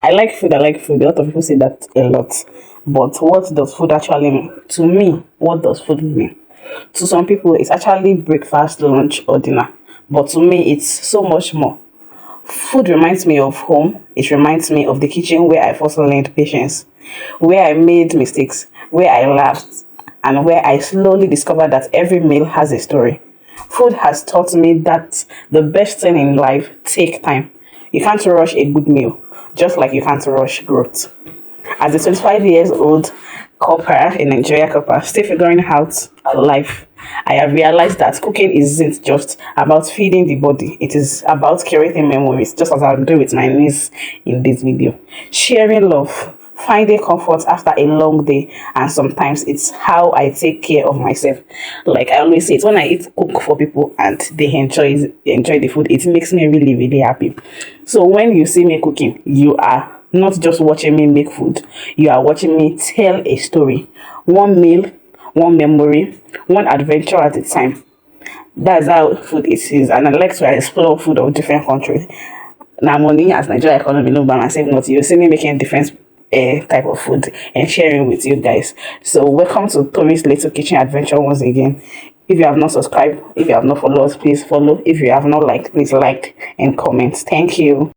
I like food. I like food. A lot of people say that a lot. But what does food actually mean? To me, what does food mean? To some people, it's actually breakfast, lunch, or dinner. But to me, it's so much more. Food reminds me of home. It reminds me of the kitchen where I first learned patience, where I made mistakes, where I laughed, and where I slowly discovered that every meal has a story. Food has taught me that the best thing in life take time. You can't rush a good meal, just like you can't rush growth. As a 25 years old copper in Nigeria copper, still figuring out life, I have realized that cooking isn't just about feeding the body, it is about creating memories, just as I'm doing with my niece in this video. Sharing love, finding comfort after a long day, and sometimes it's how I take care of myself. Like I always say, it's when I eat cook for people and they enjoy the food, it makes me really, really happy. So when you see me cooking, you are not just watching me make food, you are watching me tell a story. One meal, one memory, one adventure at a time. That's how food it is. And I like to explore food of different countries. Now, money as Nigeria economy, no, by myself, not you see me making different type of food and sharing with you guys. So, welcome to Tommy's Little Kitchen Adventure once again. If you have not subscribed, if you have not followed us, please follow. If you have not liked, please like and comment. Thank you.